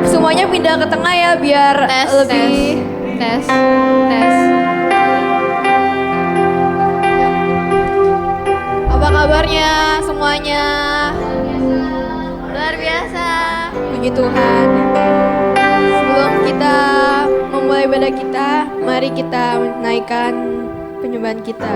semuanya pindah ke tengah ya biar lebih tes. Apa kabarnya semuanya? Luar biasa. Puji Tuhan. Sebelum kita memulai ibadah kita, mari kita menaikkan penyembahan kita.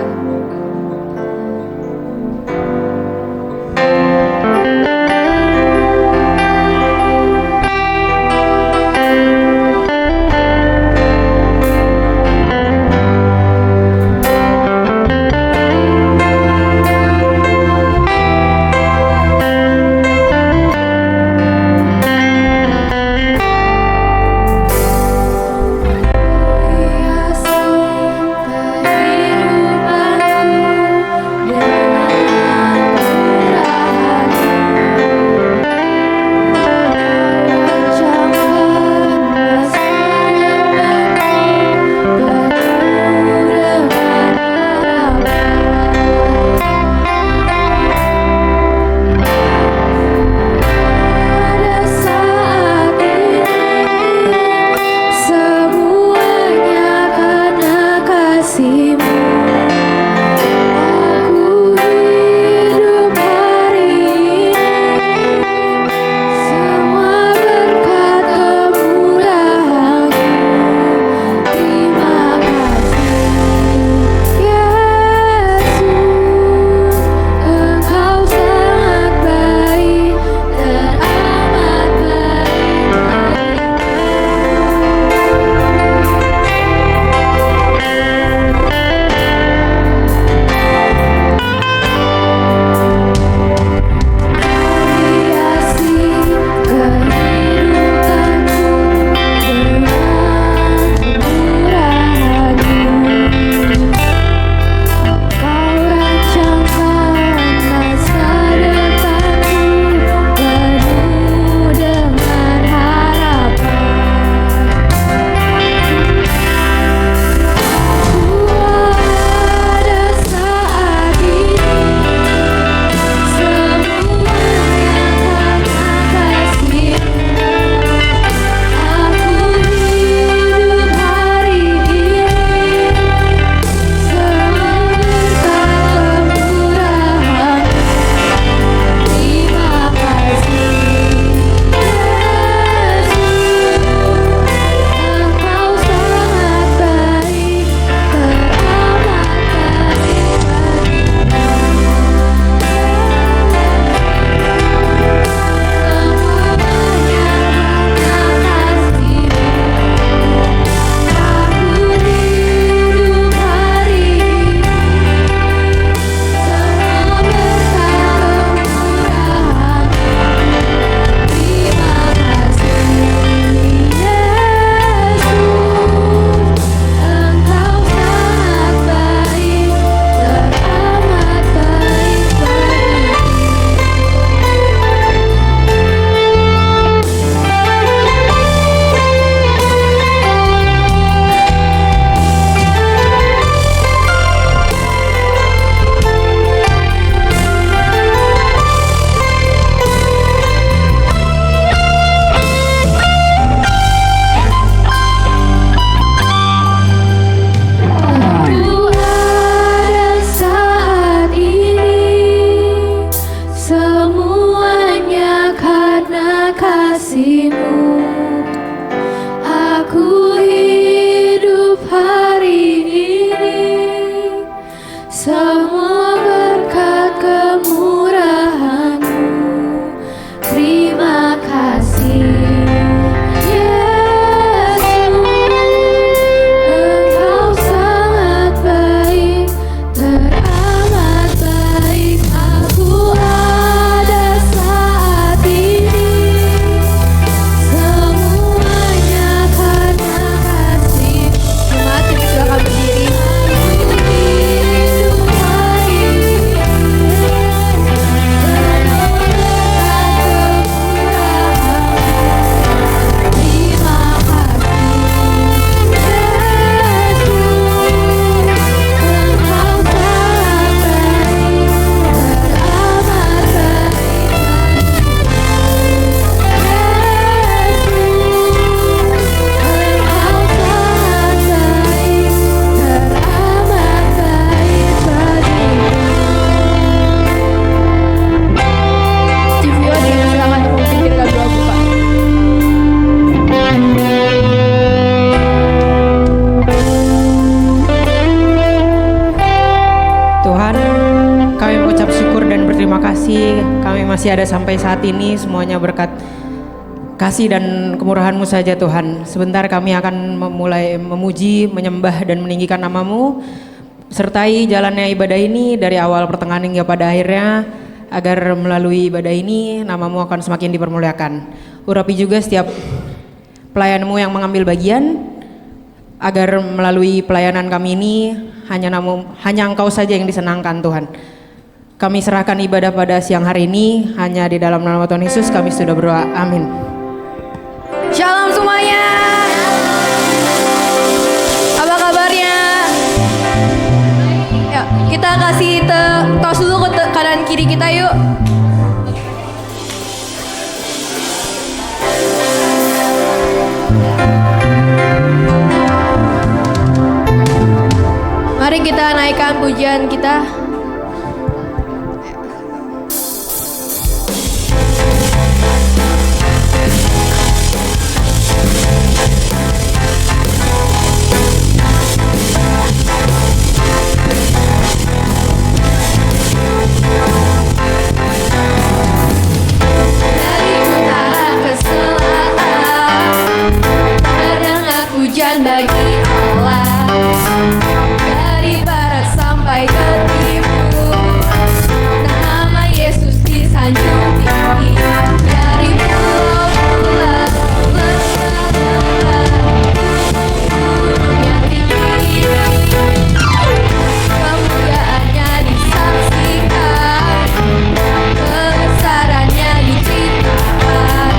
kasih kami masih ada sampai saat ini, semuanya berkat kasih dan kemurahan-Mu saja Tuhan. Sebentar kami akan memulai memuji, menyembah dan meninggikan nama-Mu. Sertai jalannya ibadah ini dari awal pertengahan hingga pada akhirnya, agar melalui ibadah ini nama-Mu akan semakin dipermuliakan. Urapi juga setiap pelayan-Mu yang mengambil bagian, agar melalui pelayanan kami ini hanya Engkau saja yang disenangkan Tuhan. Kami serahkan ibadah pada siang hari ini hanya di dalam nama Tuhan Yesus kami sudah berdoa, amin. Shalom semuanya. Apa kabarnya? Ya, kita kasih tos dulu ke kanan kiri kita yuk. Mari kita naikkan pujian kita. Dari utara ke selatan, terdengar pujian bagi Allah. Dari barat sampai ke timur, nama Yesus disanjung tinggi. Dari pulau-pulau, gunung yang tinggi, kemuliaannya disaksikan, kebesarannya diceritakan.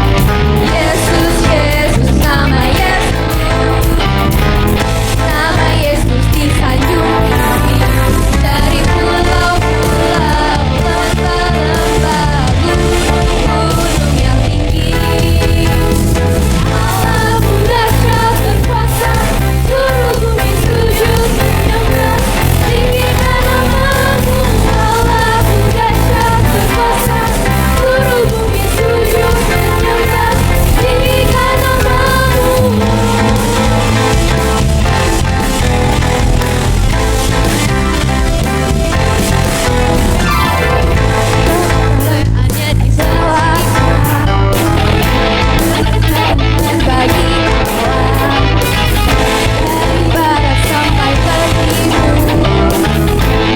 Yesus, Yesus, nama Yesus, nama Yesus disanjung tinggi. Dari pulau-pulau, lembah-lembah, gunung yang tinggi. Allah dahsyat berkuasa, seluruh bumi sujud menyembah, tinggikan nama-Mu. Allah dahsyat berkuasa, seluruh bumi sujud menyembah, tinggikan nama-Mu. Hanya di selatan bagi Allah, dari barat sampai ke timur,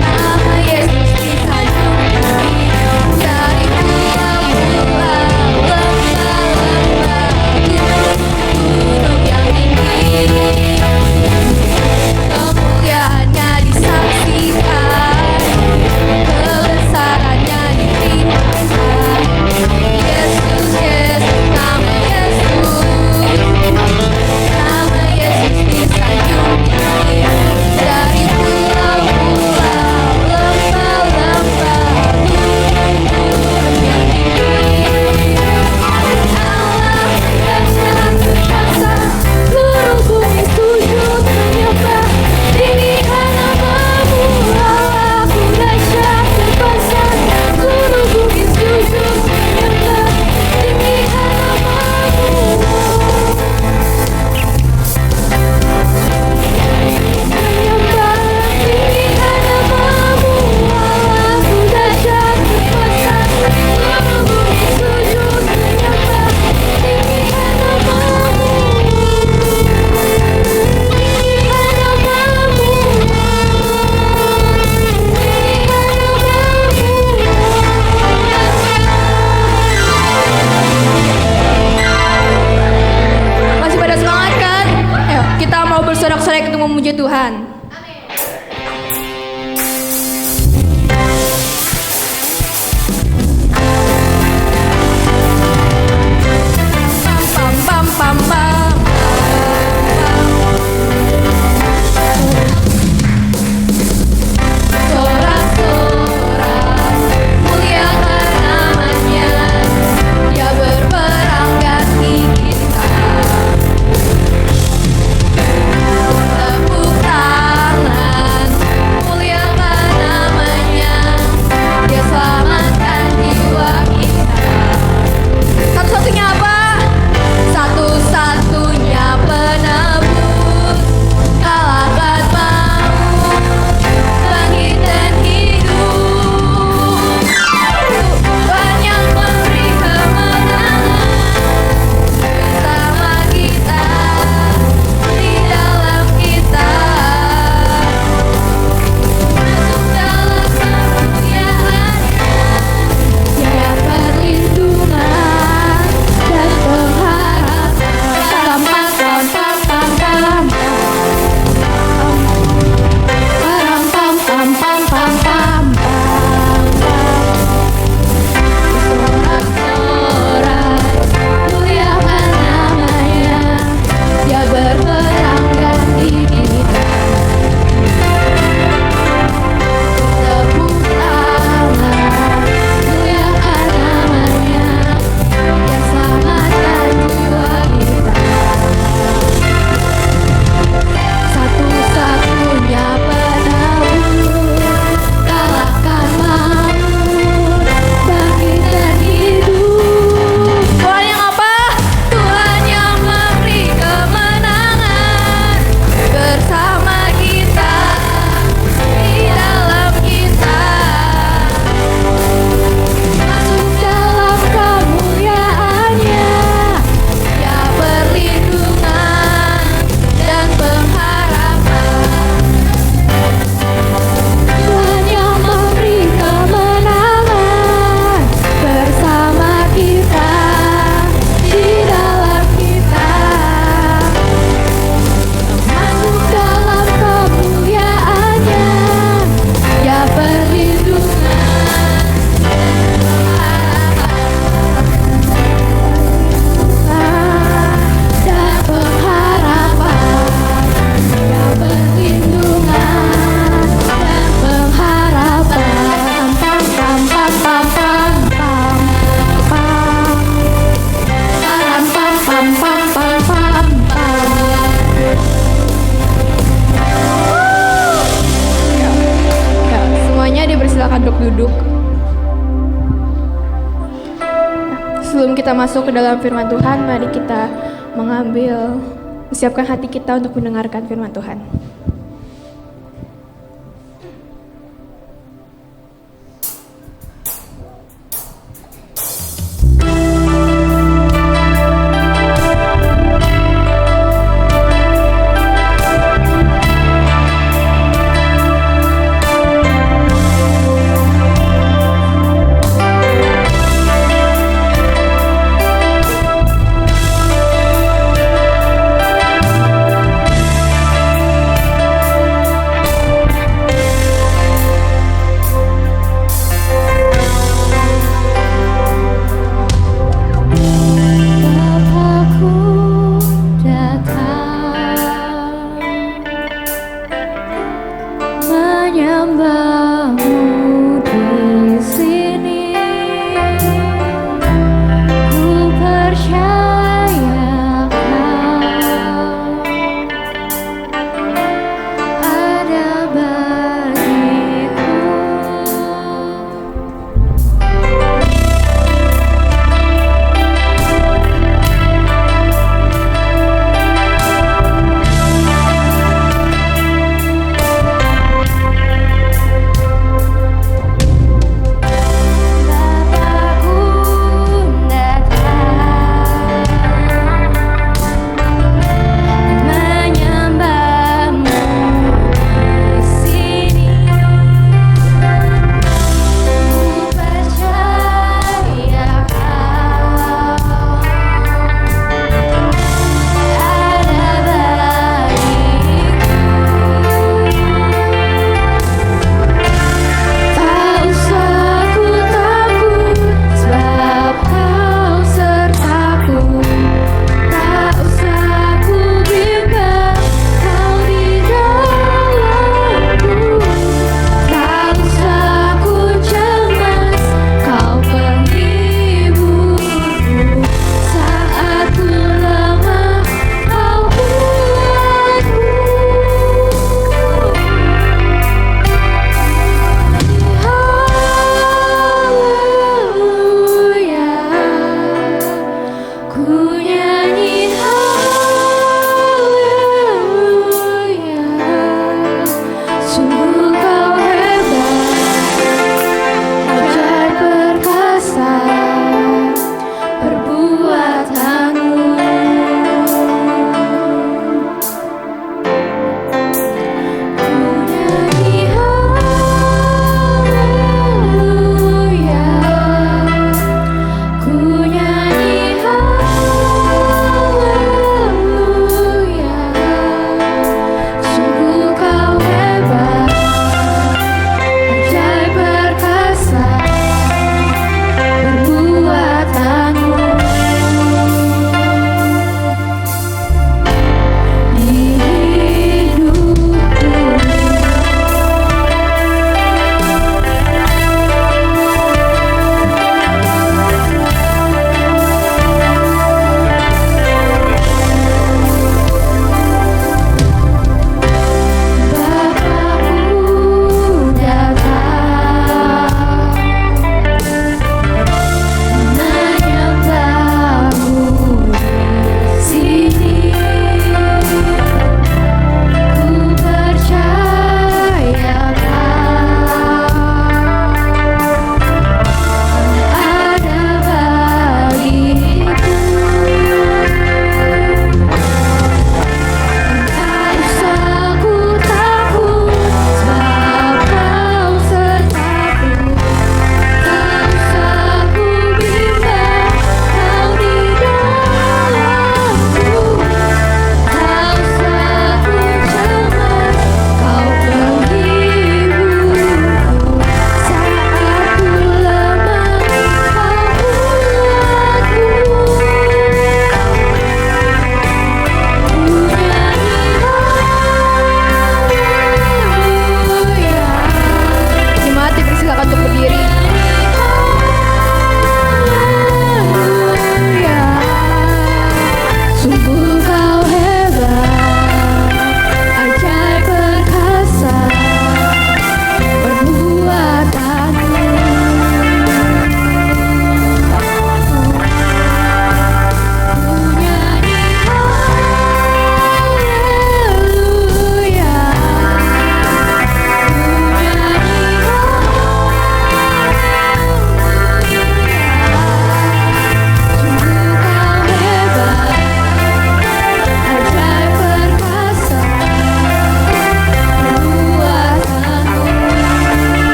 nama Yesus disanjung tinggi. Dari pulau-pulau, lembah-lembah, gunung yang tinggi, kemuliaannya disaksikan, kebesarannya diceritakan. Yesus, Yesus, nama Yesus, nama Yesus disanjung tinggi. Dari pulau-pulau, lembah-lembah, gunung yang tinggi. Allah dahsyat berkuasa, seluruh bumi sujud menyembah, tinggikan nama-Mu. Allah dahsyat berkuasa, seluruh bumi sujud menyembah, tinggikan nama-Mu. Menyembah, tinggikan nama-Mu. Allah dahsyat berkuasa, seluruh bumi sujud menyembah, tinggikan nama-Mu. Tinggikan nama-Mu. Masih pada semangat kan? Ayo, kita mau bersorak-sorai untuk memuji Tuhan. Pam pam pam pam. Sorak-sorak, muliakan namanya, Dia berperang ganti kita. Tepuk tangan. Sebelum kita masuk ke dalam firman Tuhan, mari kita siapkan hati kita untuk mendengarkan firman Tuhan.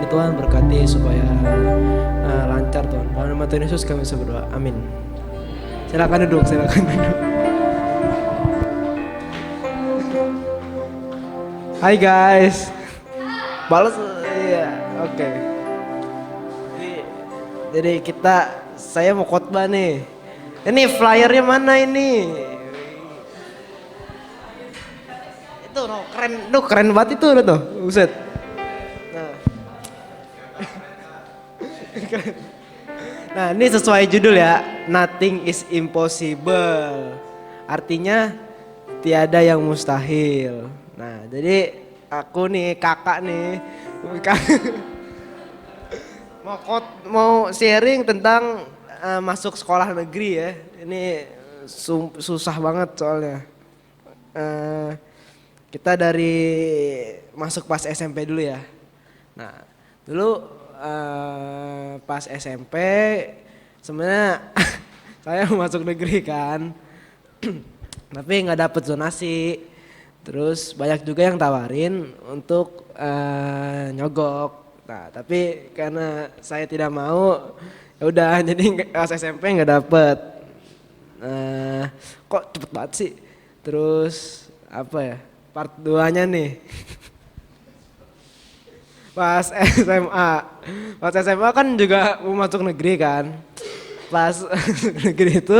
ini Tuhan, berkati supaya lancar Tuhan. Dalam nama Tuhan Yesus kami berdoa, amin. Silakan duduk, silakan duduk. Hai guys. Balas, iya, oke. Jadi saya mau khotbah nih. Ini flyernya mana ini? Itu keren banget itu tuh, buset. Nah. Nah, ini sesuai judul ya, Nothing is Impossible. Artinya tiada yang mustahil. Nah, jadi aku nih kakak nih mau sharing tentang masuk sekolah negeri ya. Ini susah banget soalnya. Kita dari masuk pas SMP dulu ya. Nah, dulu pas SMP sebenarnya saya masuk negeri kan. Tapi nggak dapet zonasi. Terus banyak juga yang tawarin untuk nyogok. Nah, tapi karena saya tidak mau, ya udah jadi pas SMP nggak dapet. Kok cepet banget sih? Terus apa ya? Part 2-nya nih. Pas SMA. Pas SMA kan juga mau masuk negeri kan. Pas negeri itu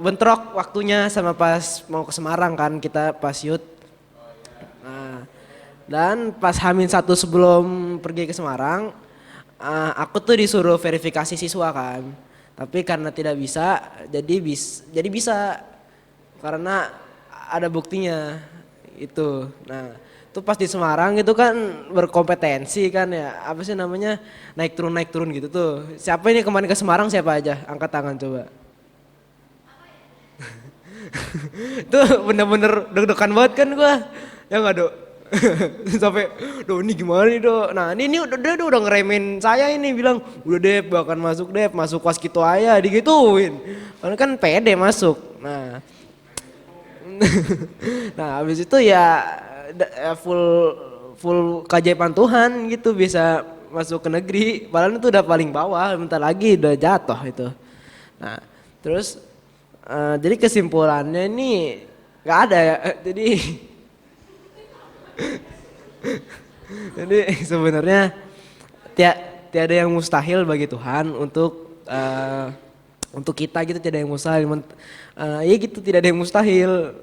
bentrok waktunya sama pas mau ke Semarang kan, kita pas youth. Nah, dan pas H-1 sebelum pergi ke Semarang, aku tuh disuruh verifikasi siswa kan. Tapi karena tidak bisa, jadi bisa karena ada buktinya itu. Nah, itu pas di Semarang itu kan berkompetensi kan ya, apa sih namanya, naik turun gitu tuh. Siapa ini kemarin ke Semarang, siapa aja? Angkat tangan coba. Itu bener-bener deg-degan banget kan gua. Ya enggak, Dok? Sampai, "Duh, ini gimana nih, Dok?" Nah, ini udah ngeremehin saya ini, bilang, "Udah deh, bahkan masuk deh, masuk kelas gitu aja," digituin. Karena kan pede masuk. Nah. Nah, habis itu ya full keajaiban Tuhan gitu bisa masuk ke negeri. Padahal itu udah paling bawah, bentar lagi udah jatuh itu. Nah, terus jadi kesimpulannya ini nggak ada ya. Jadi sebenarnya tiada yang mustahil bagi Tuhan untuk kita gitu, tidak ada yang mustahil. Ya gitu, tidak ada yang mustahil.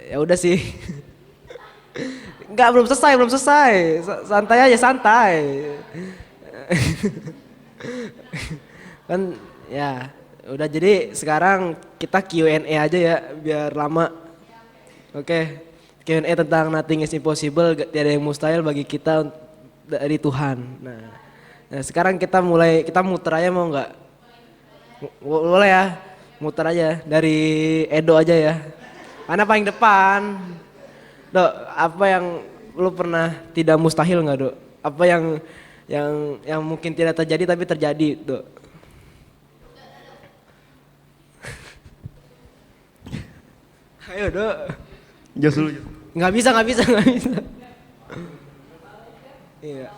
Ya udah sih. Enggak, belum selesai. Santai aja, santai. Kan ya udah, jadi sekarang kita Q&A aja ya biar lama. Oke. Q&A tentang Nothing is Impossible, tiada yang mustahil bagi kita dari Tuhan. Nah, sekarang kita muter aja, mau nggak? Boleh ya, muter aja dari Edo aja ya. Mana paling depan? Dok, apa yang lu pernah tidak mustahil nggak, Dok? Apa yang mungkin tidak terjadi tapi terjadi, Dok? Ayo, Dok. Jos dulu. Nggak bisa. Iya.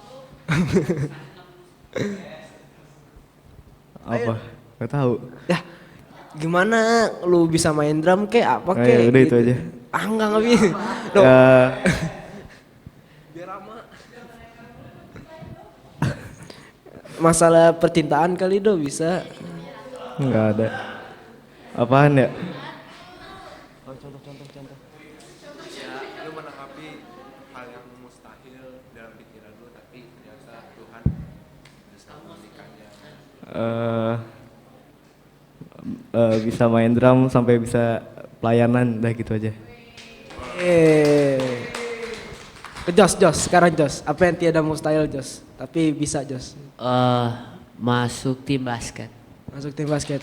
Apa? Gak tahu. Ya, gimana lu bisa main drum kayak apa kayak? Udah gitu. itu aja. Enggak bisa. Dok. Biar lama. Masalah percintaan kali, Dok, bisa. Nggak ada. Apaan ya? Contoh. Ya, lu menanggapi hal yang mustahil dalam pikiran lu, tapi ternyata Tuhan bisa memberikannya. Bisa main drum sampai bisa pelayanan, udah gitu aja. Jos, sekarang Jos. Apa yang tiada mustahil, Jos? Tapi bisa, Jos. Masuk tim basket. Masuk tim basket.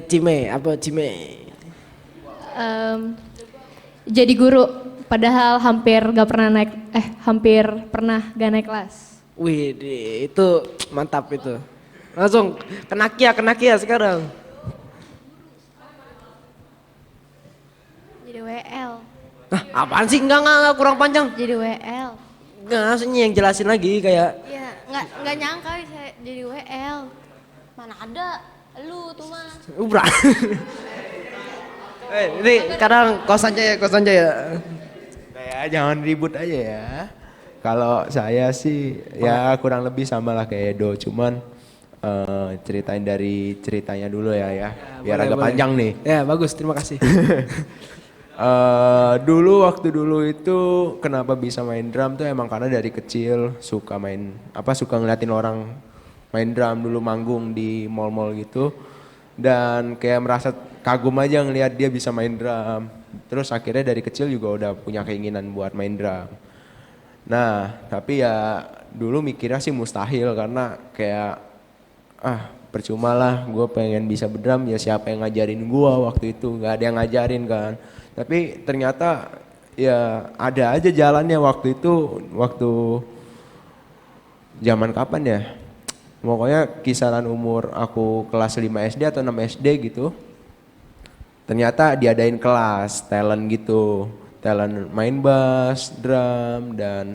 Cime. Jadi guru, padahal hampir pernah gak naik kelas. Wih, itu mantap itu. Langsung kenakia sekarang. Jadi WL. Hah, apaan sih? Enggak, kurang panjang. Jadi WL. Enggak, maksudnya yang jelasin lagi kayak Iya, nggak nyangka saya jadi WL. Mana ada, lu tuh mah. ubra. Ini sekarang kosan ya. Ya jangan ribut aja ya. Kalau saya sih ya kurang lebih sama lah kayak Edo, cuman ceritain dari ceritanya dulu ya, biar Boleh, agak boleh. panjang nih. Ya bagus, terima kasih. Waktu dulu itu kenapa bisa main drum tuh emang karena dari kecil suka suka ngeliatin orang main drum dulu manggung di mall-mall gitu, dan kayak merasa kagum aja ngeliat dia bisa main drum. Terus akhirnya dari kecil juga udah punya keinginan buat main drum. Nah tapi ya dulu mikirnya sih mustahil karena kayak percuma lah gue pengen bisa berdrum, ya siapa yang ngajarin gue waktu itu, nggak ada yang ngajarin kan. Tapi ternyata ya ada aja jalannya waktu itu, waktu zaman kapan ya, pokoknya kisaran umur aku kelas 5 SD atau 6 SD gitu. Ternyata diadain kelas talent gitu, talent main bass, drum dan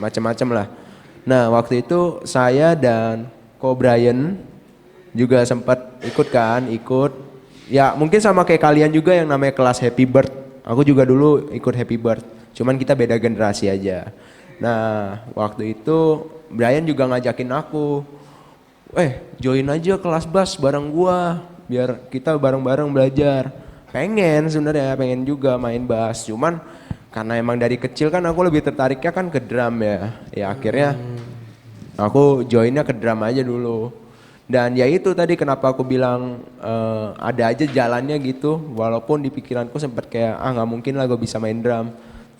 macam-macam lah. Nah waktu itu saya dan Ko Brian juga sempat ikut. Ya mungkin sama kayak kalian juga yang namanya kelas Happy Bird. Aku juga dulu ikut Happy Bird. Cuman kita beda generasi aja. Nah waktu itu Brian juga ngajakin aku, join aja kelas bass bareng gua, biar kita bareng-bareng belajar. Pengen juga main bass. Cuman karena emang dari kecil kan aku lebih tertariknya kan ke drum ya. Ya akhirnya aku joinnya ke drum aja dulu. Dan ya itu tadi kenapa aku bilang ada aja jalannya gitu, walaupun di pikiranku sempat kayak nggak mungkin lah gue bisa main drum,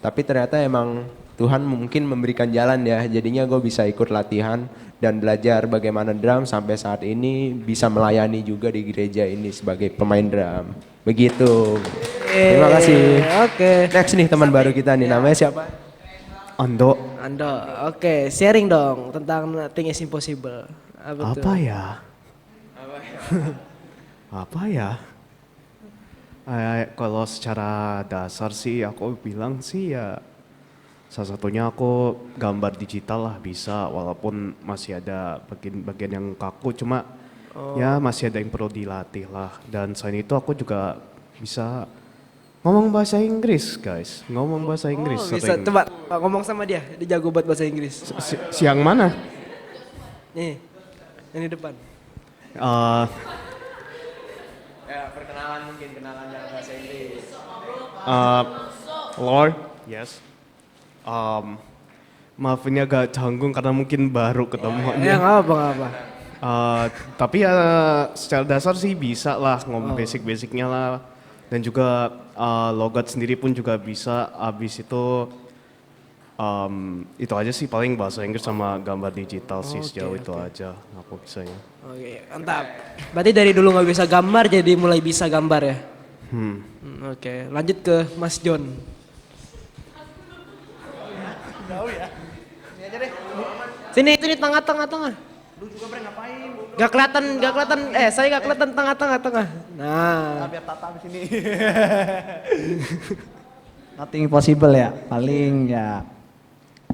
tapi ternyata emang Tuhan mungkin memberikan jalan ya, jadinya gue bisa ikut latihan dan belajar bagaimana drum sampai saat ini bisa melayani juga di gereja ini sebagai pemain drum. Begitu. Terima kasih. Oke. Next nih teman baru kita nih, namanya siapa? Ando. Ando, oke, sharing dong tentang Nothing is Impossible. Apa ya? Apa ya? Kalau secara dasar sih aku bilang sih ya salah satunya aku gambar digital lah bisa, walaupun masih ada bagian yang kaku, cuma ya masih ada yang perlu dilatih lah. Dan selain itu aku juga bisa ngomong bahasa Inggris guys, ngomong bahasa Inggris. Bisa, coba ngomong sama dia jago buat bahasa Inggris. Siang mana? Nih, yang di depan. Perkenalan mungkin, kenalan dalam bahasa Inggris. Lord, yes. Maaf ini agak canggung karena mungkin baru ketemuannya. Ya nggak apa. Tapi ya secara dasar sih bisa lah ngomong basic-basicnya lah. Dan juga logat sendiri pun juga bisa. Abis itu aja sih paling bahasa Inggris sama gambar digital sih sejauh itu aja aku bisanya. Oke, mantap. Berarti dari dulu nggak bisa gambar jadi mulai bisa gambar ya? Oke, lanjut ke Mas John. Sini tengah-tengah. Lu juga bre ngapain? Gak kelihatan. Saya gak kelihatan tengah. Nah. Biar tata di sini. Nothing impossible ya, paling ya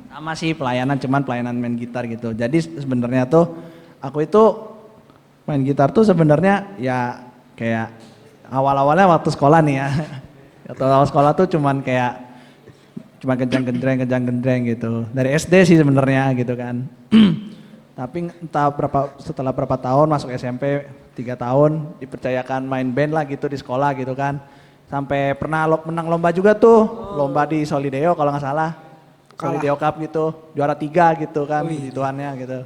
sama sih pelayanan, cuman pelayanan main gitar gitu. Jadi sebenarnya tuh aku itu main gitar tuh sebenarnya ya kayak awal-awalnya waktu sekolah nih ya. Waktu awal sekolah tuh cuma kejang-gendreng gitu. Dari SD sih sebenarnya gitu kan. Tapi entah setelah berapa tahun masuk SMP 3 tahun dipercayakan main band lah gitu di sekolah gitu kan. Sampai pernah menang lomba juga tuh, lomba di Solideo kalau nggak salah. Solideo Cup gitu, juara 3 gitu kan gituannya gitu.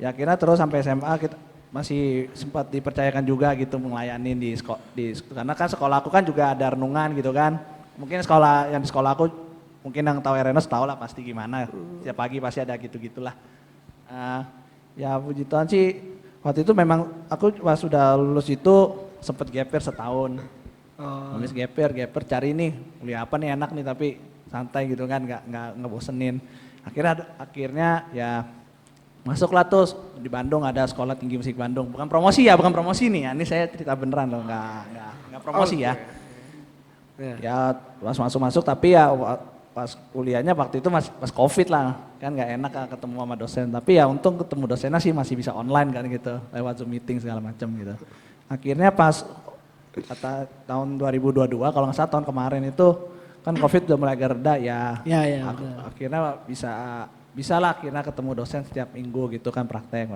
Ya akhirnya terus sampai SMA kita masih sempat dipercayakan juga gitu melayani karena kan sekolah aku kan juga ada renungan gitu kan. Mungkin yang di sekolah aku mungkin yang tahu Erenos tahu lah pasti gimana. Setiap pagi pasti ada gitu-gitulah. Ya puji Tuhan sih waktu itu memang aku pas sudah lulus itu sempat gap year setahun. Habis gap year cari nih kuliah apa nih enak nih tapi santai gitu kan nggak bosenin. Akhirnya ya masuklah tuh di Bandung ada Sekolah Tinggi Musik Bandung. Bukan promosi nih ya, ini saya cerita beneran loh, nggak promosi ya. Ya pas masuk tapi ya pas kuliahnya waktu itu pas COVID lah, kan nggak enak kan ketemu sama dosen. Tapi ya untung ketemu dosennya sih masih bisa online kan gitu, lewat Zoom meeting segala macam gitu. Akhirnya pas kata tahun 2022 kalau nggak salah tahun kemarin itu kan COVID udah mulai agak reda ya. Akhirnya bisa lah akhirnya ketemu dosen setiap minggu gitu kan praktek.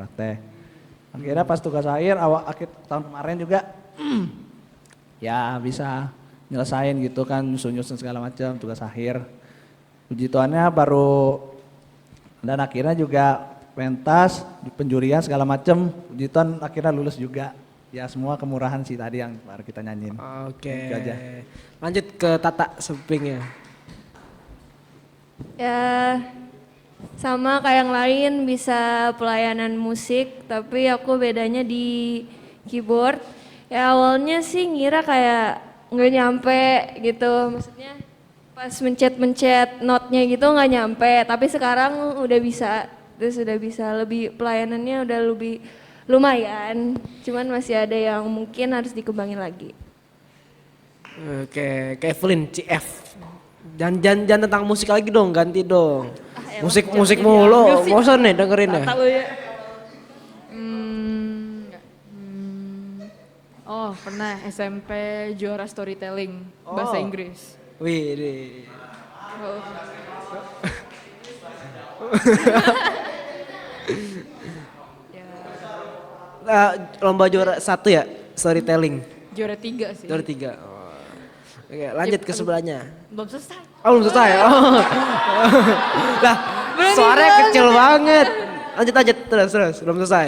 Akhirnya pas tugas akhir tahun kemarin juga ya bisa nyelesain gitu kan, nyusun segala macam tugas akhir. Puji Tuhannya baru, dan akhirnya juga pentas, penjurian segala macam, puji Tuhan akhirnya lulus juga. Ya semua kemurahan sih tadi yang baru kita nyanyiin. Oke. Gitu aja. Lanjut ke Tata Sepingnya. Ya sama kayak yang lain bisa pelayanan musik, tapi aku bedanya di keyboard. Ya awalnya sih ngira kayak nggak nyampe gitu, maksudnya pas mencet notnya gitu nggak nyampe, tapi sekarang udah bisa, terus udah bisa lebih pelayanannya udah lebih lumayan, cuman masih ada yang mungkin harus dikembangin lagi. Oke, Kevin CF. Jangan tentang musik lagi dong, ganti dong. Musik mulu, bosan nih dengerin ya. Tahu ya. Oh pernah SMP juara storytelling bahasa Inggris. Wih, lomba juara 1 ya, storytelling. Juara 3 sih. Juara 3. Oh. Oke, lanjut ke sebelahnya. Belum selesai. Oh, belum selesai. Oh. Lah, suaranya kecil banget. Lanjut terus, belum selesai.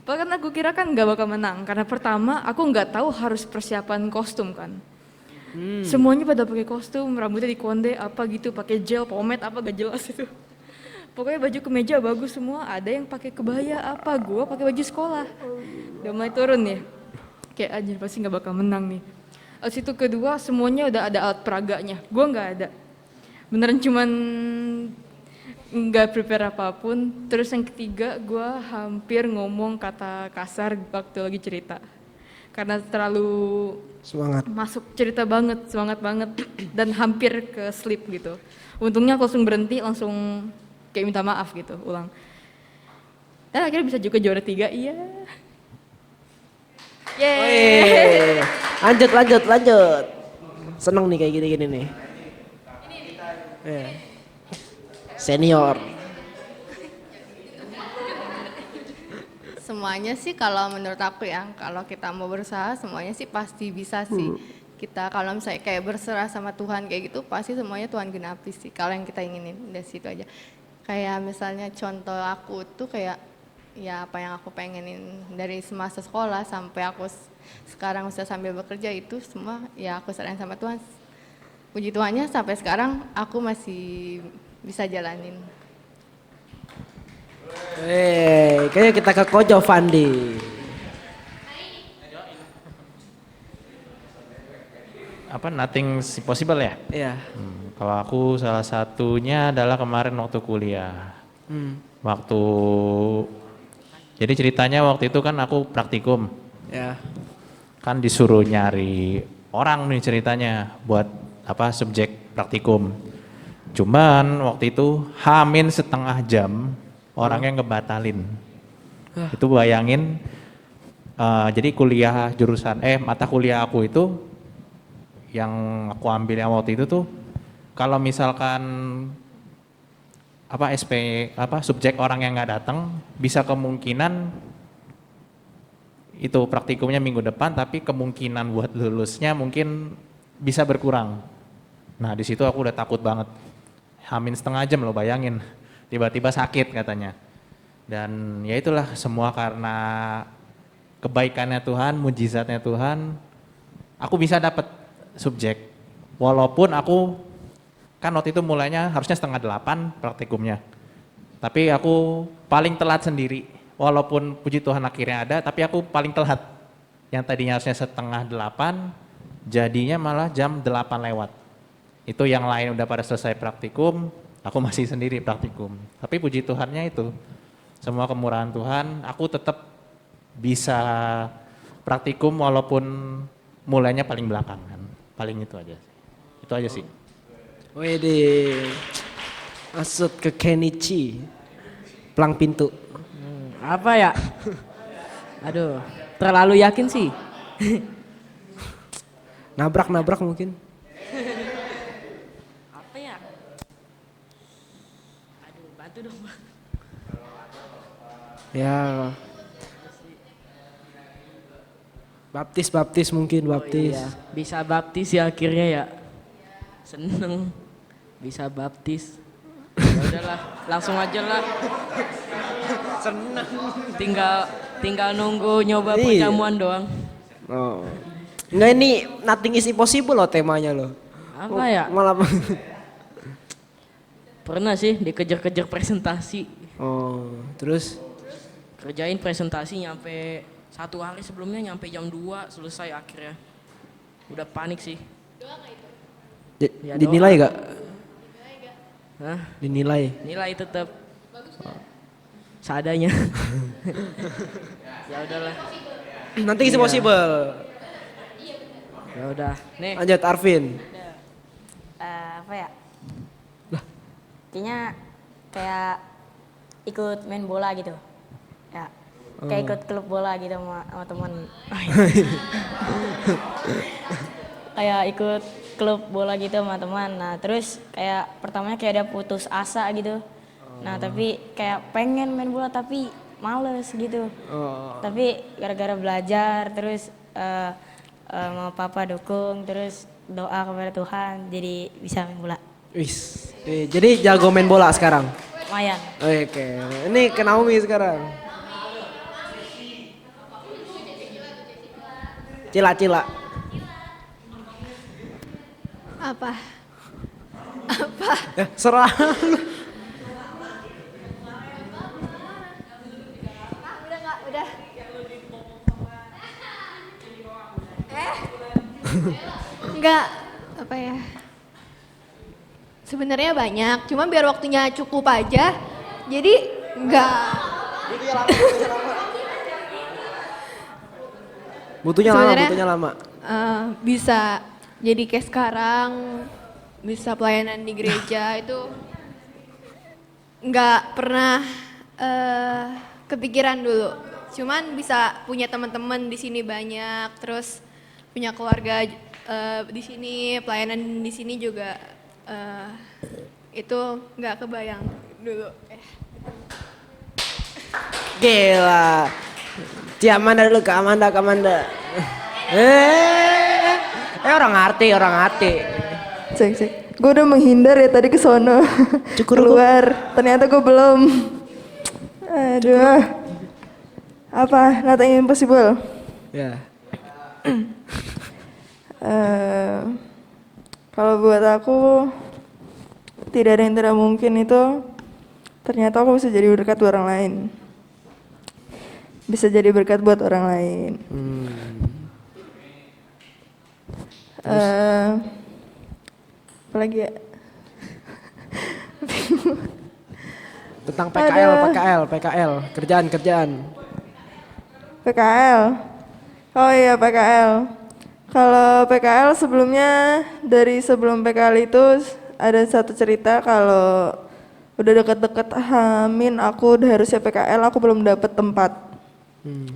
Bahkan aku kira kan gak bakal menang karena pertama aku nggak tahu harus persiapan kostum kan. Semuanya pada pakai kostum, rambutnya dikonde apa gitu, pakai gel, pomade apa gak jelas itu. Pokoknya baju kemeja bagus semua, ada yang pakai kebaya apa, gua pakai baju sekolah. Udah mulai turun ya. Kayak anjir pasti nggak bakal menang nih. Abis itu kedua semuanya udah ada alat peraganya, gua nggak ada. Beneran cuman nggak prepare apapun. Terus yang ketiga gue hampir ngomong kata kasar waktu lagi cerita karena terlalu Semangat. masuk cerita banget, semangat banget dan hampir ke sleep gitu. Untungnya aku langsung berhenti, langsung kayak minta maaf gitu, ulang. Dan akhirnya bisa juga juara 3, iya. Yeay. Lanjut. Seneng nih kayak gini-gini nih. Senior. Semuanya sih kalau menurut aku ya, kalau kita mau berusaha semuanya sih pasti bisa sih. Kita kalau misalnya kayak berserah sama Tuhan kayak gitu pasti semuanya Tuhan genapi sih. Kalau yang kita inginin dari situ aja. Kayak misalnya contoh aku tuh kayak ya apa yang aku pengenin dari semasa sekolah sampai aku sekarang bisa sambil bekerja itu semua ya aku serahin sama Tuhan. Puji Tuhannya sampai sekarang aku masih bisa jalanin. Kayaknya kita ke Kojo Fandi. Apa nothing possible ya? Iya. Kalau aku salah satunya adalah kemarin waktu kuliah. Waktu jadi ceritanya waktu itu kan aku praktikum. Ya. Kan disuruh nyari orang nih ceritanya buat apa subjek praktikum. Cuman waktu itu hamin setengah jam orangnya ngebatalin. Itu bayangin jadi kuliah jurusan mata kuliah aku itu yang aku ambil yang waktu itu tuh kalau misalkan subjek orang yang nggak datang bisa kemungkinan itu praktikumnya minggu depan tapi kemungkinan buat lulusnya mungkin bisa berkurang. Nah di situ aku udah takut banget. Hamin setengah jam loh bayangin, tiba-tiba sakit katanya. Dan ya itulah semua karena kebaikannya Tuhan, mujizatnya Tuhan, aku bisa dapat subjek. Walaupun aku kan waktu itu mulainya harusnya 7:30 praktikumnya. Tapi aku paling telat sendiri. Walaupun puji Tuhan akhirnya ada, tapi aku paling telat. Yang tadinya harusnya 7:30, jadinya malah jam 8 lewat. Itu yang lain udah pada selesai praktikum, aku masih sendiri praktikum. Tapi puji Tuhannya itu, semua kemurahan Tuhan, aku tetap bisa praktikum walaupun mulainya paling belakang kan. Paling itu aja. Itu aja sih. Wede, masuk ke Kenichi, pelang pintu. Apa ya? Aduh, terlalu yakin sih. Nabrak mungkin. Apa ya? Aduh, bantu dong, Bang. Ya. Baptis mungkin baptis. Iya, bisa baptis ya akhirnya ya. Seneng bisa baptis. Ya udahlah, langsung aja lah. Seneng. Tinggal nunggu nyoba Iya. perjamuan doang. Oh. Enggak, ini nothing is impossible loh temanya loh. Apa ya? Malah. Pernah sih dikejar-kejar presentasi. Oh, terus? Kerjain presentasi nyampe 1 hari sebelumnya, nyampe jam 2 selesai akhirnya. Udah panik sih. Ya, Dinilai doang. gak? Hah? Dinilai. Nilai tetap seadanya. Ya udahlah. Nanti is possible. Ya udah. Nih. Lanjut Arvin. Apa ya? Kayaknya kayak ikut main bola gitu. Ya. Kayak ikut klub bola gitu sama teman. Kayak ikut klub bola gitu sama teman. Nah, terus kayak pertamanya kayak ada putus asa gitu. Nah, tapi kayak pengen main bola tapi males gitu. Tapi gara-gara belajar terus mama papa dukung, terus doa kepada Tuhan jadi bisa main bola. Wis. Jadi jago main bola sekarang. Lumayan. Oke. Ini ke Naomi sekarang. Cila. Apa? Ya, serah lu. Udah nggak? Udah. Enggak, apa ya? Sebenarnya banyak, cuma biar waktunya cukup aja. Jadi enggak. Butuhnya Sebenarnya, lama. Bisa jadi kayak sekarang, bisa pelayanan di gereja itu nggak pernah kepikiran dulu. Cuman bisa punya teman-teman di sini banyak, terus punya keluarga di sini, pelayanan di sini juga itu nggak kebayang dulu. Gila. Ci Amanda dulu ke Amanda. Orang arti. Cek. Gue udah menghindar ya tadi ke sono. Keluar. Ternyata gue belum. Aduh. Apa? Nothing impossible. Ya. Kalau buat aku tidak ada yang tidak mungkin itu. Ternyata aku bisa jadi berkat buat orang lain. Bisa jadi berkat buat orang lain. Apalagi ya? Tentang PKL, kerjaan. PKL. Oh iya PKL. Kalau PKL sebelumnya dari sebelum PKL itu ada satu cerita kalau udah deket-deket Hamin aku udah harusnya PKL aku belum dapet tempat.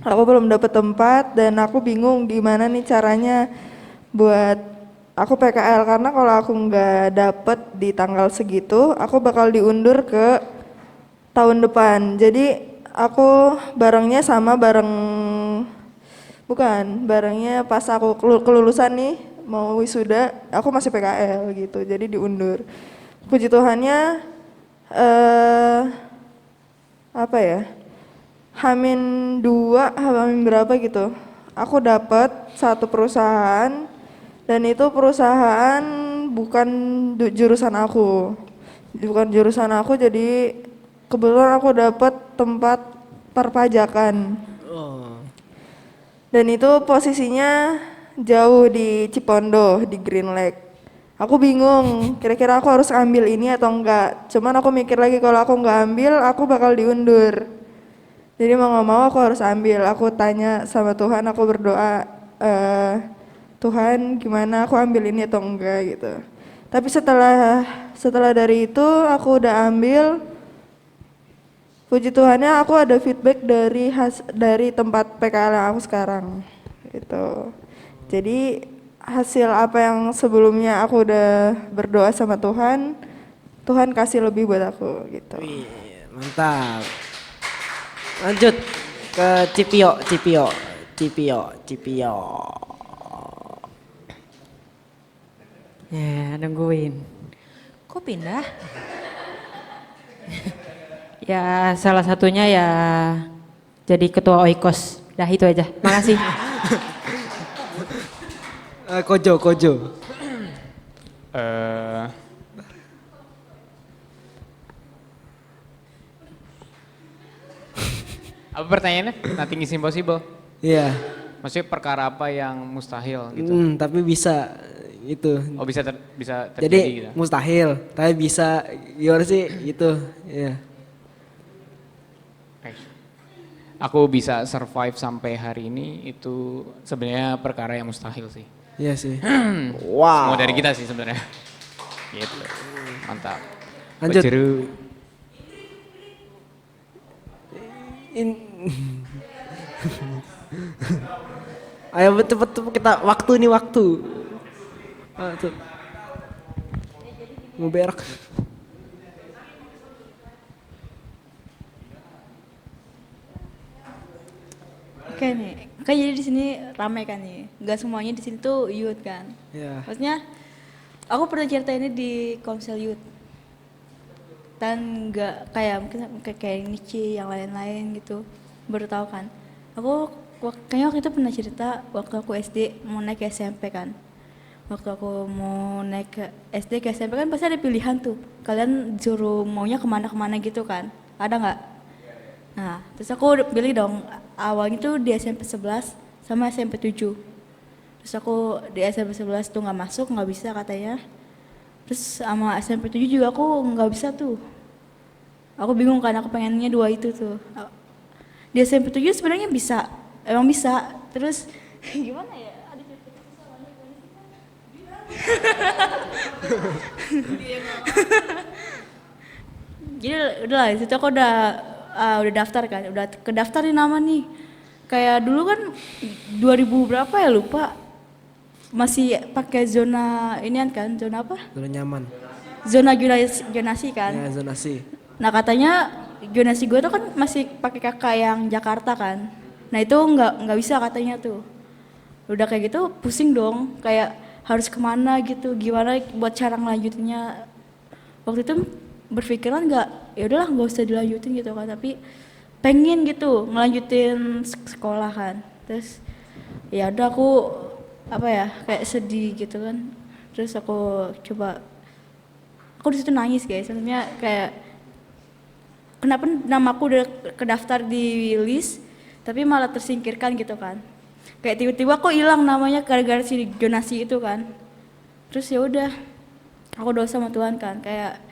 Aku belum dapet tempat dan aku bingung gimana nih caranya buat aku PKL karena kalau aku nggak dapet di tanggal segitu aku bakal diundur ke tahun depan. Jadi aku barengnya pas aku kelulusan nih mau wisuda aku masih PKL gitu jadi diundur. Puji Tuhannya apa ya? Hamin berapa gitu. Aku dapat satu perusahaan dan itu perusahaan bukan jurusan aku. Bukan jurusan aku jadi kebetulan aku dapat tempat perpajakan. Dan itu posisinya jauh di Cipondo di Green Lake. Aku bingung kira-kira aku harus ambil ini atau enggak. Cuman aku mikir lagi kalau aku enggak ambil aku bakal diundur. Jadi mau gak mau aku harus ambil. Aku tanya sama Tuhan, aku berdoa, Tuhan gimana aku ambil ini atau enggak gitu. Tapi setelah dari itu aku udah ambil, puji Tuhannya aku ada feedback dari tempat PKL yang aku sekarang gitu. Jadi hasil apa yang sebelumnya aku udah berdoa sama Tuhan, Tuhan kasih lebih buat aku gitu. Wih, mantap. Lanjut ke Cipio. Ya, nungguin. Kok pindah? Ya, salah satunya ya jadi ketua Oikos. Dah itu aja. Makasih. Kojo. Apa pertanyaannya? Nothing is impossible. Iya. Maksudnya perkara apa yang mustahil gitu? Tapi bisa itu. Oh bisa terjadi Jadi gitu. mustahil, tapi bisa gimana sih itu? Iya. Aku bisa survive sampai hari ini itu sebenarnya perkara yang mustahil sih. Iya sih. Wow. Semua dari kita sih sebenarnya. Gitu. Mantap. Lanjut. Bajeru. Ayo cepet kita waktu. Tuh. Mau berak. Oke nih, kan jadi di sini ramai kan nih. Gak semuanya di sini tuh youth kan. Iya. Maksudnya aku pernah cerita ini di Komsel Youth. Dan nggak kayak mungkin kayak Nici yang lain-lain gitu. Baru tahu kan. Aku kayaknya waktu itu pernah cerita waktu aku SD mau naik ke SMP kan. Waktu aku mau naik ke SD ke SMP kan pasti ada pilihan tuh. Kalian disuruh maunya kemana-kemana gitu kan. Ada nggak? Nah, terus aku pilih dong. Awalnya tuh di SMP 11 sama SMP 7. Terus aku di SMP 11 tuh nggak masuk, nggak bisa katanya. Terus sama SMP 7 juga aku nggak bisa tuh. Aku bingung kan, aku pengennya dua itu tuh. Di SMP 7 sebenarnya bisa, emang bisa. Terus gimana ya? Jadi udah lah, disitu aku udah daftar kan, udah kedaftar di nama nih. Kayak dulu kan 2000 berapa ya lupa. Masih pakai zona inian kan, zona apa? Zona nyaman. Zona zonasi kan. Ya, zonasi. Nah katanya zonasi gue tuh kan masih pakai kakak yang Jakarta kan. Nah itu nggak bisa katanya tuh. Udah kayak gitu pusing dong, kayak harus kemana gitu, gimana buat cara ngelanjutinnya. Waktu itu berpikiran ya udahlah nggak usah dilanjutin gitu kan, tapi pengen gitu ngelanjutin sekolah kan. Terus ya udah aku kayak sedih gitu kan. Terus aku di situ nangis guys, maksudnya kayak kenapa namaku udah kedaftar di list tapi malah tersingkirkan gitu kan. Kayak tiba-tiba kok hilang namanya gara-gara si zonasi itu kan. Terus ya udah aku doa sama Tuhan kan, kayak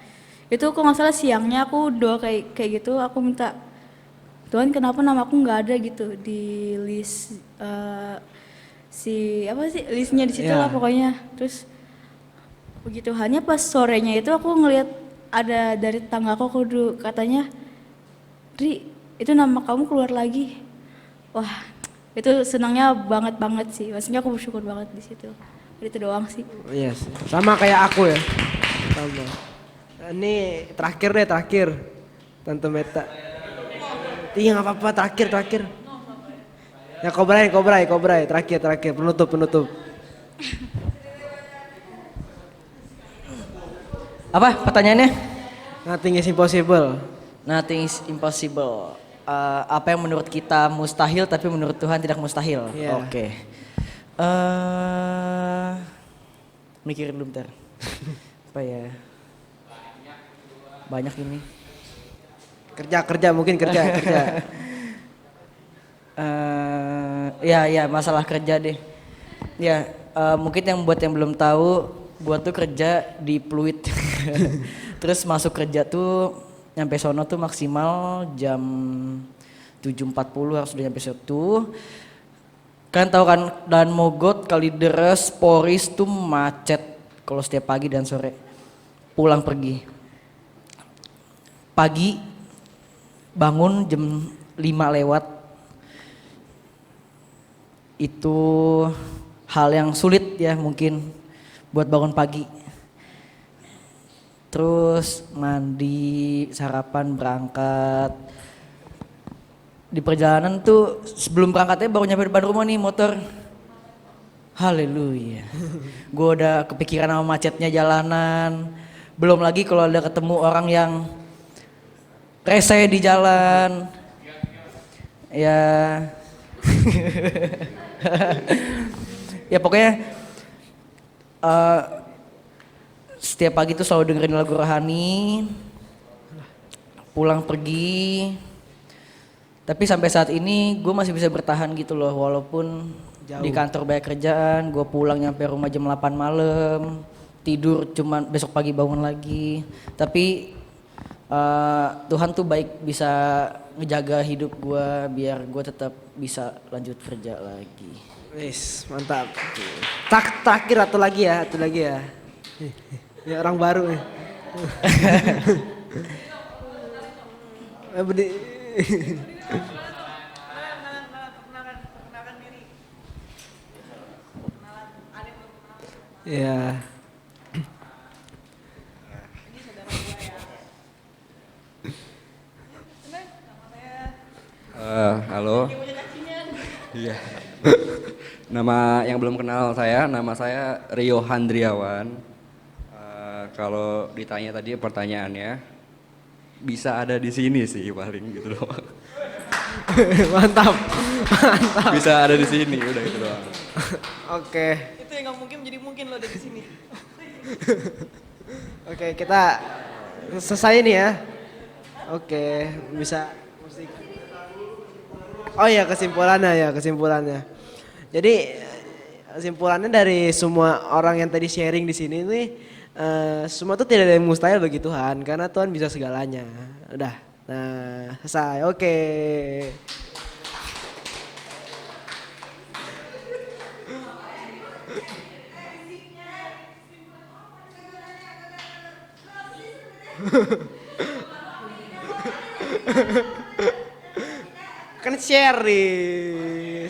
itu kok nggak salah siangnya aku doa kayak gitu, aku minta Tuhan kenapa nama aku nggak ada gitu di list listnya di situ lah pokoknya. Terus puji Tuhannya pas sorenya itu aku ngelihat ada dari tetanggaku katanya, Ri itu nama kamu keluar lagi. Wah itu senangnya banget sih, maksudnya aku bersyukur banget di situ. Itu doang sih. Iya sih. Sama kayak aku ya. Sama. Ini terakhir Tante Meta. Iya nggak apa-apa, terakhir. Ya Kobrai, terakhir, penutup. Apa pertanyaannya? Nothing is impossible. Nothing is impossible. Apa yang menurut kita mustahil tapi menurut Tuhan tidak mustahil. Yeah. Oke. Mikirin dulu bentar. Apa ya? Banyak ini. Kerja mungkin kerja. Ya masalah kerja deh. Ya mungkin yang belum tahu, gua tuh kerja di Pluit. Terus masuk kerja tuh nyampe sono tuh maksimal jam 7.40 harus udah nyampe situ. Kalian tahu kan, Dan Mogot, Kalideres, Poris tuh macet kalau setiap pagi dan sore. Pulang pergi. Pagi bangun jam 5 lewat. Itu hal yang sulit ya mungkin buat bangun pagi. Terus mandi, sarapan, berangkat. Di perjalanan tuh sebelum berangkatnya baru nyampe depan rumah nih motor. Haleluya. Gue udah kepikiran sama macetnya jalanan. Belum lagi kalau ada ketemu orang yang rese di jalan. Ya. Ya pokoknya setiap pagi tuh selalu dengerin lagu rohani. Pulang pergi. Tapi sampai saat ini gue masih bisa bertahan gitu loh, walaupun jauh. Di kantor banyak kerjaan, gue pulang nyampe rumah jam 8 malam, tidur cuman besok pagi bangun lagi. Tapi Tuhan tuh baik, bisa ngejaga hidup gue biar gue tetap bisa lanjut kerja lagi. Wis, mantap. Terakhir atau lagi ya. Ya orang baru nih. Ya. Halo. Iya. Nama yang belum kenal saya, nama saya Rio Handriawan. Kalau ditanya tadi pertanyaannya, bisa ada di sini sih paling gitu loh. Mantap. Bisa ada di sini, udah gitu doang. Oke. Itu yang nggak mungkin jadi mungkin lo ada di sini. Oke, kita selesai nih ya. Oke, bisa musik. Oh ya, kesimpulannya. Jadi kesimpulannya dari semua orang yang tadi sharing di sini nih, semua tuh tidak ada yang mustahil bagi Tuhan karena Tuhan bisa segalanya. Udah. Nah, selesai. Oke. Kan sharing.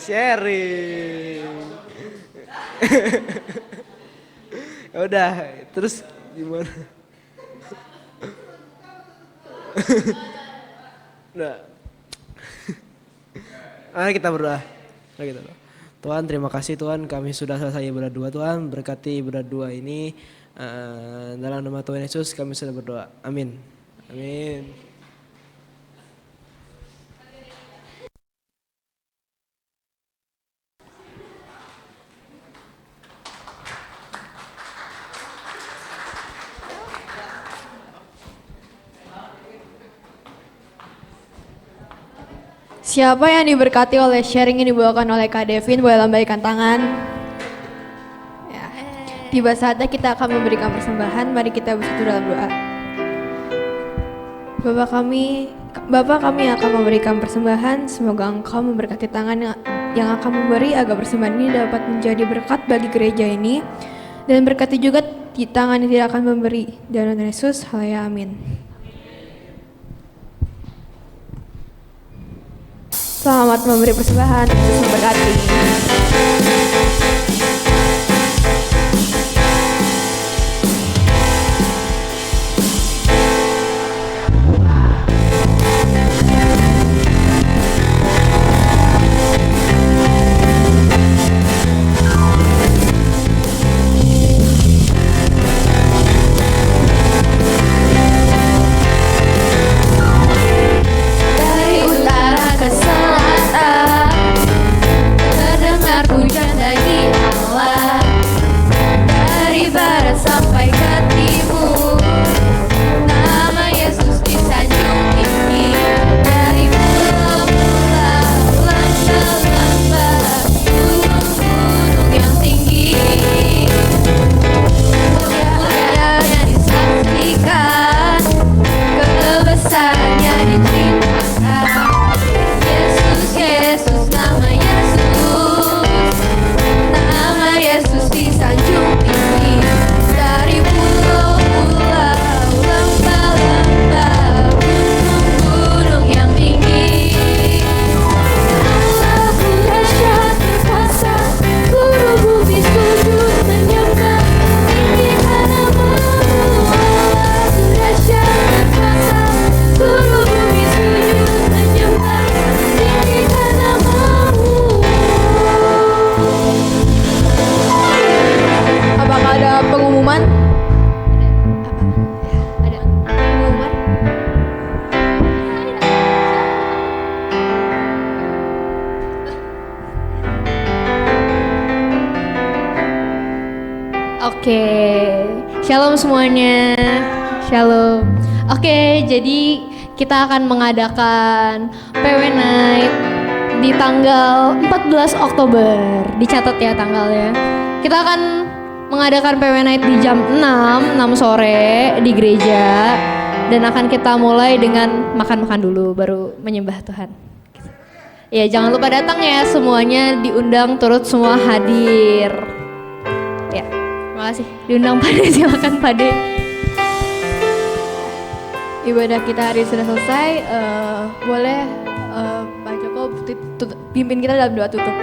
Ya udah, terus gimana? Nah. Mari kita berdoa. Tuhan, terima kasih Tuhan, kami sudah selesai berdua. Tuhan, berkati berdua ini. Dalam nama Tuhan Yesus kami sudah berdoa. Amin. Siapa yang diberkati oleh sharing yang dibawakan oleh Kak Devin, boleh lambaikan tangan. Ya. Tiba saatnya kita akan memberikan persembahan, mari kita bersatu dalam doa. Bapa kami akan memberikan persembahan, semoga Engkau memberkati tangan yang akan memberi agar persembahan ini dapat menjadi berkat bagi gereja ini. Dan berkati juga di tangan yang tidak akan memberi. Dalam nama Yesus, haleluya, amin. Selamat memberi persembahan, Yesus memberkati. Dari utara ke selatan, terdengar hujan lagi Oke, shalom semuanya. Shalom. Oke, jadi kita akan mengadakan PW Night di tanggal 14 Oktober. Dicatat ya tanggalnya. Kita akan mengadakan PW Night di jam 6 sore di gereja. Dan akan kita mulai dengan makan-makan dulu baru menyembah Tuhan. Ya, jangan lupa datang ya, semuanya diundang turut semua hadir. Ya. Terima kasih. Diundang Pade, silakan Pade. Ibadah kita hari ini sudah selesai. Boleh Pak Joko pimpin kita dalam doa tutup.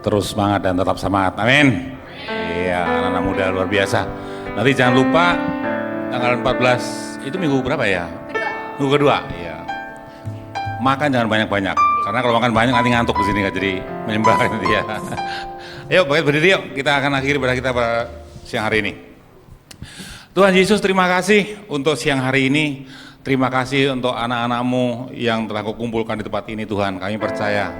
Terus semangat dan tetap semangat. Amin. Iya, anak-anak muda luar biasa. Nanti jangan lupa tanggal 14 itu minggu berapa ya? Minggu kedua. Iya. Makan jangan banyak-banyak, karena kalau makan banyak nanti ngantuk di sini nggak jadi menyembah nanti ya. Ayo berdiri yuk, kita akan akhiri pada kita pada siang hari ini. Tuhan Yesus, terima kasih untuk siang hari ini. Terima kasih untuk anak-anak-Mu yang telah Kau kumpulkan di tempat ini Tuhan. Kami percaya.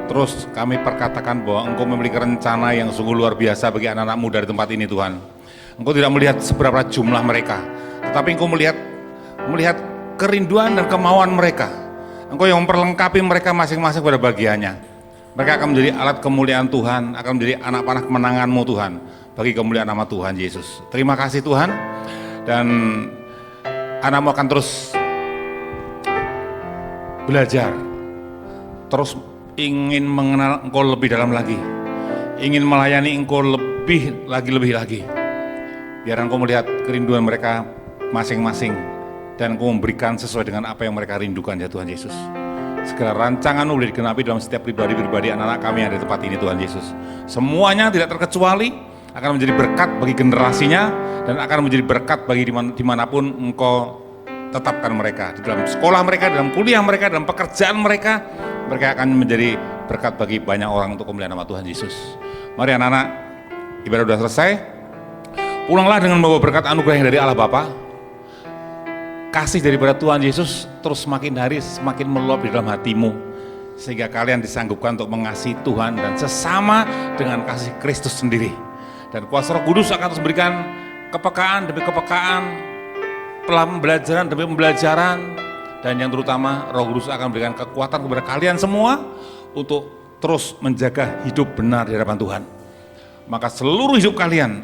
Terus kami perkatakan bahwa Engkau memiliki rencana yang sungguh luar biasa bagi anak-anak muda di tempat ini Tuhan. Engkau tidak melihat seberapa jumlah mereka, tetapi Engkau melihat kerinduan dan kemauan mereka. Engkau yang memperlengkapi mereka masing-masing pada bagiannya. Mereka akan menjadi alat kemuliaan Tuhan, akan menjadi anak panah kemenangan-Mu Tuhan, bagi kemuliaan nama Tuhan Yesus. Terima kasih Tuhan, dan anak-Mu akan terus belajar, terus ingin mengenal Engkau lebih dalam lagi, ingin melayani Engkau lebih lagi. Biar Engkau melihat kerinduan mereka masing-masing, dan Engkau memberikan sesuai dengan apa yang mereka rindukan ya Tuhan Yesus. Segala rancangan-Mu boleh digenapi dalam setiap pribadi-pribadi anak-anak kami yang ada di tempat ini Tuhan Yesus. Semuanya tidak terkecuali akan menjadi berkat bagi generasinya, dan akan menjadi berkat bagi dimanapun Engkau tetapkan mereka. Di dalam sekolah mereka, dalam kuliah mereka, dalam pekerjaan mereka, mereka akan menjadi berkat bagi banyak orang untuk kemuliaan nama Tuhan Yesus. Mari anak-anak, ibadah sudah selesai. Pulanglah dengan membawa berkat anugerah yang dari Allah Bapa. Kasih daripada Tuhan Yesus terus semakin hari semakin meluap di dalam hatimu, sehingga kalian disanggupkan untuk mengasihi Tuhan dan sesama dengan kasih Kristus sendiri. Dan kuasa Roh Kudus akan terus memberikan kepekaan demi kepekaan, pembelajaran demi pembelajaran, dan yang terutama Roh Kudus akan memberikan kekuatan kepada kalian semua untuk terus menjaga hidup benar di hadapan Tuhan. Maka seluruh hidup kalian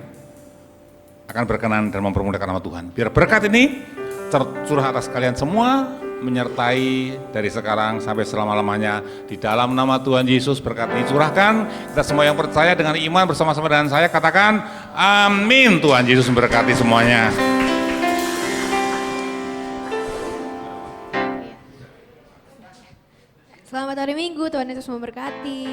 akan berkenan dan mempermuliakan nama Tuhan. Biar berkat ini tercurah atas kalian semua, menyertai dari sekarang sampai selama-lamanya. Di dalam nama Tuhan Yesus berkat ini curahkan. Kita semua yang percaya dengan iman bersama-sama dengan saya katakan amin. Tuhan Yesus memberkati semuanya. Selamat hari Minggu, Tuhan Yesus memberkati.